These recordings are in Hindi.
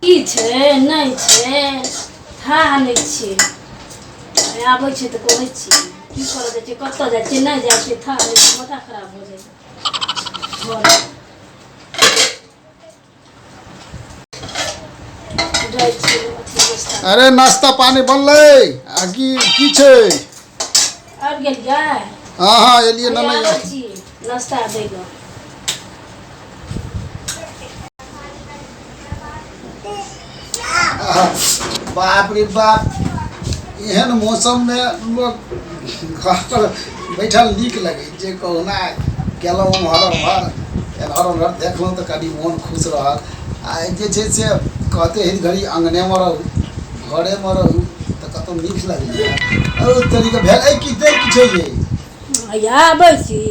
की छै नहीं छै था नहीं छै आबै छै तऽ कहै छी की करऽ जाइ छै कतऽ जाइ छै नहीं जाइ छै था नहीं छै माथा खराब हो जाइ छै जाइ छै अरे नाश्ता पानी बनलै आ की छै आबि गेलियै हाँ एलियै ना आबै नहीं छी नाश्ता दै लए बाप रे बाप एहन मौसम में लोग घर पर बैठल नीक लगे जे कहुना गेलहुँ उम्हर एम्हर देखलहुँ तऽ कनि मोन खुश रहल आ जे छै से कहते हैं घड़ी अंगने में रहू घरे में रहू तऽ कतौ नीक लगैया तरीके भेल कि दै कि छै ये हैया आबै छी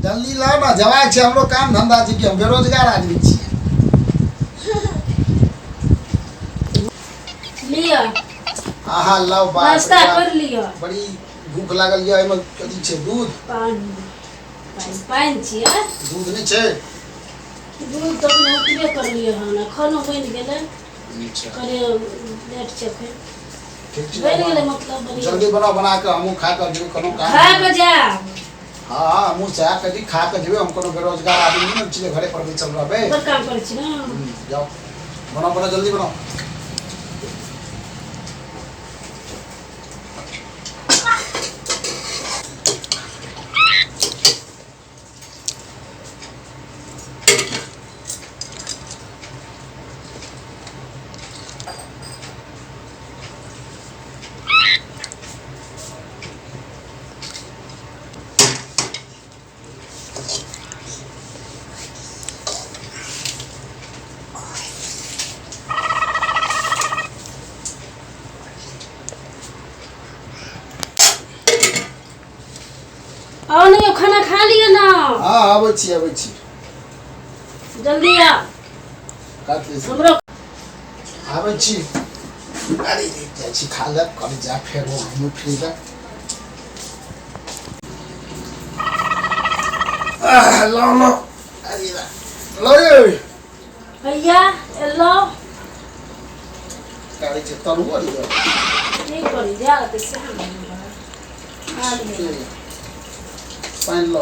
जल्दी लाओ ना जवाक छै हमरो काम धंधा छै कि हम बेरोजगार आदमी छी लिअ आहा लाओ बाप नाश्ता कर लिअ बड़ी भूख लागल ये एमे कथी छै दूध पानि छियै दूध नहीं छै दूध तऽ अपने उठबे करलियै हन खानो बनि गेलै करे लेट छै फेर बनि गेलै मतलब जल्दी बना के हमहूँ खा कर जेबै कोनो काम खा के जाएब हाँ हमहूँ चाह कथी खा के जेबै हम कोनो बेरोजगार आदमी नहीं छियै घरे पर बैठल रहबै बड़ काम करै छी ने जाओ बनाओ जल्दी बनाओ आओ नहीं खाना खा लिया ना हाँ आबै छी जल्दी आ काट ली हमरो आबै छी अरे जाइ छी खा ले कभी जा फेर घूम फिर ले लो अरे लो ये भैया एलो गाड़ी छै तलू अरे नहीं करी जा ते से आ ले पानि लो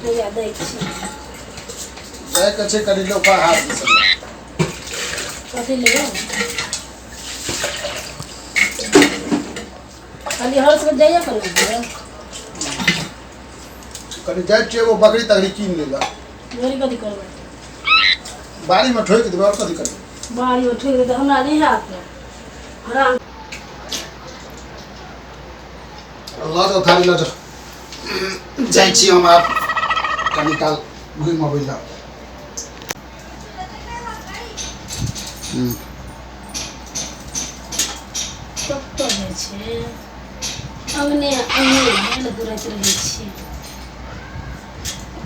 भैया दै छी जाय के छै कनी लो बाहर दिस कथी लेबो खाली हर से जाइए करो कनी जाय छै एगो बकरी तकरी कीन ले ला मेरी कथी करबै बाड़ी में ठोक देबै और कथी करबै बाड़ी में ठोक दे हमरा नहीं हाथ हराम ल जाओ थाली ल जाओ जाइ छी हम आब कनी काल घुमि अबै लए कतऽ जाइ छै अंगने हेल घुरैत रहै छी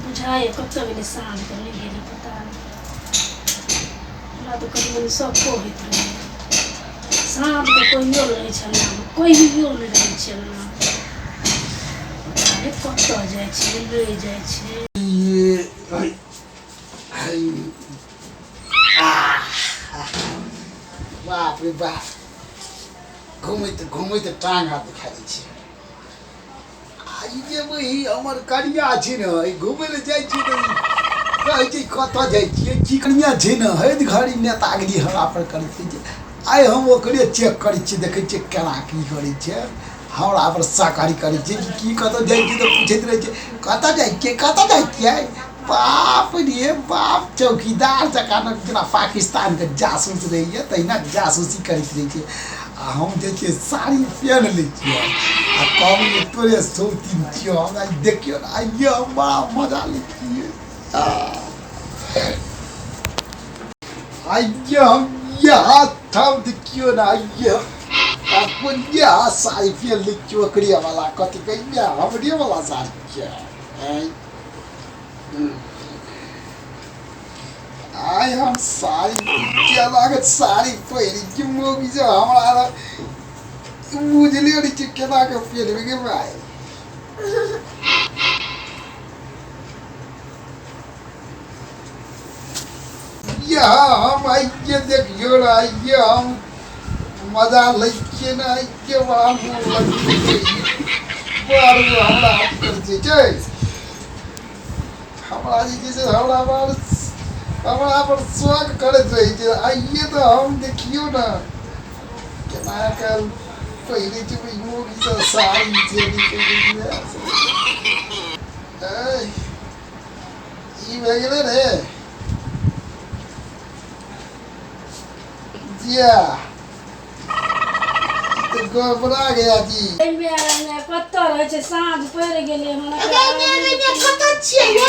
बुझाए कतऽ गेलै साँझ के नहीं गेलै पता नहीं हमरा तऽ कभी कभी शौको होइत रहै साँझ के कहियो रहै छलै कहियो नहीं रहै छलै कतऽ जाइ छै रहि जाइ छै बाप रे बाप घूमैत टांग हाथ दिखा दै छै आई जेबै हमर कनिया छै ने घूमै लए जाइ छी तऽ कहै छै कतऽ जाइ छियै की कनिया छै ने हद घड़ी नेतागिरी हमरा पर करैत छै आइ हम ओकरे चेक करै छियै देखै छियै केना की करै छै हमरा पर शाकाहारी करै छै की कतऽ जाइ छियै तऽ पूछैत रहै छै कतऽ जाइ छियै बाप रे बाप चौकीदार जकाँ जेना पाकिस्तान के जासूस रहैए तहिना जासूसी करैत रहै छै आ हम जे छै साड़ी पहन लै छियै आ कहबै तोरे शौकीन छियौ हमरा देखियौ ने आइए हम बड़ा मजा लै छियै आइए हम यहाँ ठाम देखियौ ने आइए अपन यहाँ साड़ी पहन लै छियौ ओकरे वाला कथी कहिए हमरे वाला साड़ी छै आइ हम साड़ी केना के साड़ी पहिरी कि मोगी जे हमरा बुझलियो नहीं कि केना के पहनबे के भाई आइए हम आइए देखियो ना आइए हम मजा लइके ना आइए बड़ा मन लगे बारू हमरा कर छै हमरा जे हमरा पर स्वाग करैत रही छै आइए तो हम देखियो ना केना कर पहले जे मोगी से साड़ी जे निकल ई भए गेलै रे जिया तो गबरा गया जी कत्ता रहे छै साँझ पड़ि गेलै हमरा कत्ता छियै यौ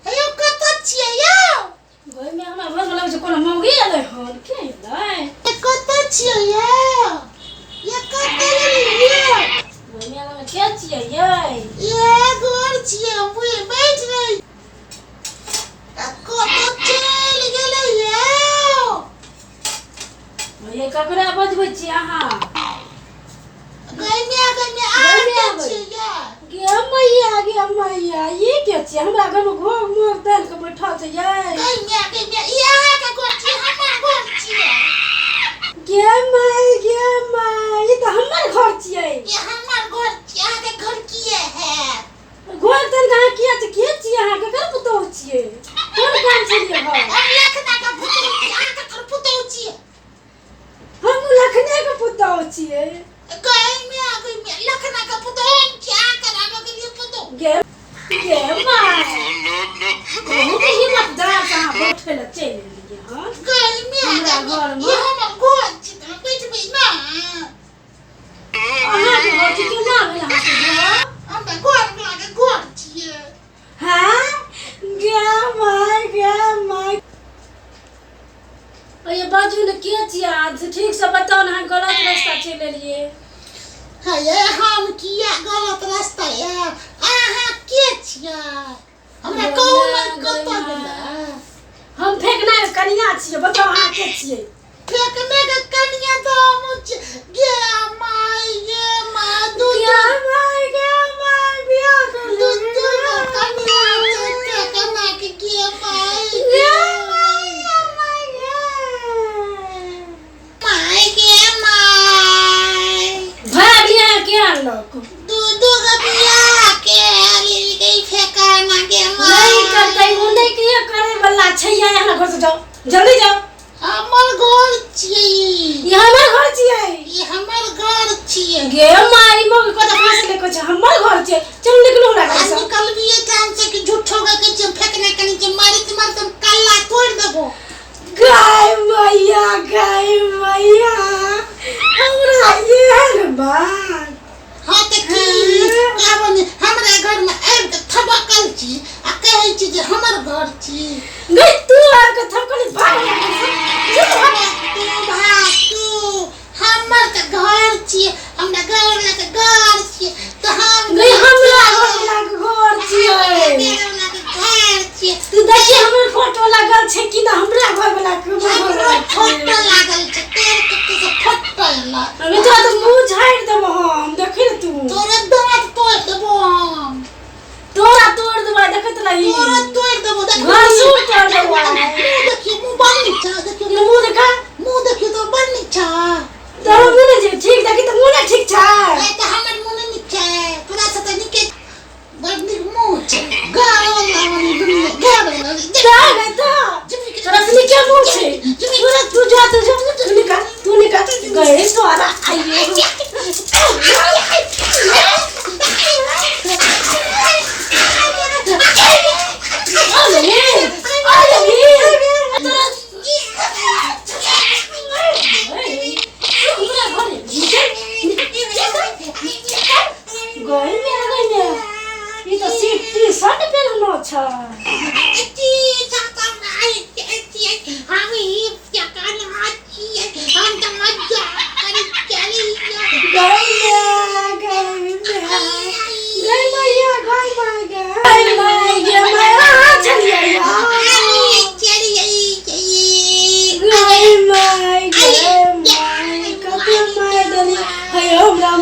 हेयो कत्ता छियै यौ घर में हमरा घर वाला छै कोनो मौगी एलै हन के एलै कत्ता छियै यौ ये कत्ता यौ घर में हमरा के छियै ये घर छियै मुए बैठ रही कत्ता चल गेलै यौ ये ककरा बजबै छी अहाँ गइमे आ छियै गे मैया ये के छियै हमरा घर में घोग मोग डाल के बैठल छै ये गइमे यहाँ के घर छियै हमर घर छियै गे माय ई तो हमर घर छियै ये हमर घर छियै अहाँ के घर किए है घर तन कहाँ किया छै के छियै अहाँ केकर पुतौह छियै कोन काम छै ये घर हम लखना के पुतौह छियै अहाँ केकर पुतौह छियै हम लखने के पुतौह छियै गइमे लखना के पुतौह हम क्या कराबे के लिए पुतौह गे माय बहुत हिम्मत दार कहाँ बैठे ला चल एलियै हां गइमे हमरा घर में ये हमर घर छियै त बैठबै ना अहाँ के घर के ना भेल अहाँ के घर हमरा घर लागे घर छियै हाँ गे माय ये बाजू ने के छियै आज ठीक से बताओ ना हम गलत रास्ता चल एलियै हे हम किया गलत रास्ता है अहाँ के छियै हमरा कहू ना कत्ता गेलै हम फेकना के कनिया छियै बताओ अहाँ के छियै फेकने के कनिया तो हम गे माय दू गे माय बियाह कर दू कनिया फेकना के गे माय भागिया के आनलक दू गो बियाह के आली गई फेकना के माय नहीं करतै वो नहीं के करे वाला छै यहाँ घर से जाओ जल्दी जाओ हमर घर छियै ये हमर घर छियै ये हमर घर छियै गे माई मोग को कहां से लेके छै हमर घर छियै चल निकलो ना घर से निकलबिए टाइम से कि झूठो के के फेकने कनी के मारी तुम कल्ला तोड़ देबो गाय मैया हमरा ये बात हां त की कहबो हमरा घर में आब के थबकल छी आ कहै छी जे हमर घर छी गई तू आर के थबकल भाग तू हमर के घर छी हमरा घर लगे घर छी त हम नहीं हमरा घर लगे घर छियै घर छी तू देखिए हमर फोटो लागल छै कि ना हमरा घर वाला के फोटो लागल छै तेर के फोटो ला अरे तो मुंह झाड़ देबो हम देखि न तू तोरे दांत तोड़ देबो हम तोरा तोड़ देबो देखत रही तोरे तोड़ देबो देख घर सूट कर देबो देखिए मुंह बंद छ देखिए ये मुंह देखा मुंह देखिए तो बंद छ तोरा मुंह नहीं ठीक देखि त मुंह नहीं ठीक छ ए त हमर मुंह नहीं छ तोरा से त निके बड़ निक मुंह छ गालो लावनी दुनिया गालो जा गई तो तोरा से क्या मुंह छै तोरा तू जा तू निकाल गए तोरा आइए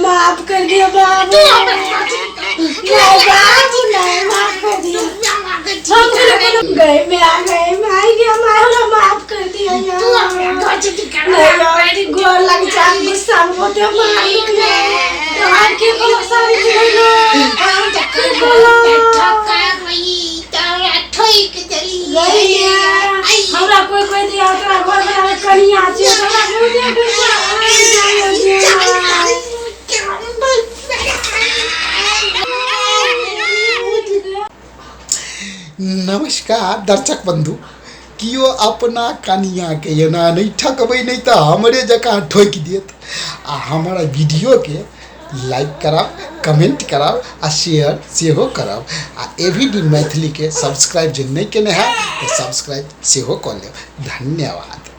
माफ कर दिया बाबू नहीं माफ कर दिया हम गए मैं आ गए मैं आ गया मैं माफ छुट्टी करना मेरी गोर लग जाए गुस्सा में होते मालूम है तो आज के को सारी बोलो हम जकर बैठा कर रही तारा ठोक दली हमरा कोई दिया तोरा घर में कनिया छै हमरा नमस्कार दर्शक बंधु कियो अपना कनिया के एना नहीं ठकबै नहीं तो हमरे जकाँ ठोक देत आ हमारा वीडियो के लाइक कराब कमेंट कराब आ शेयर सेहो कराब आ एवीडी मैथिली के सब्सक्राइब जो नहीं केने है तो सब्सक्राइब सेहो कर लेब। धन्यवाद।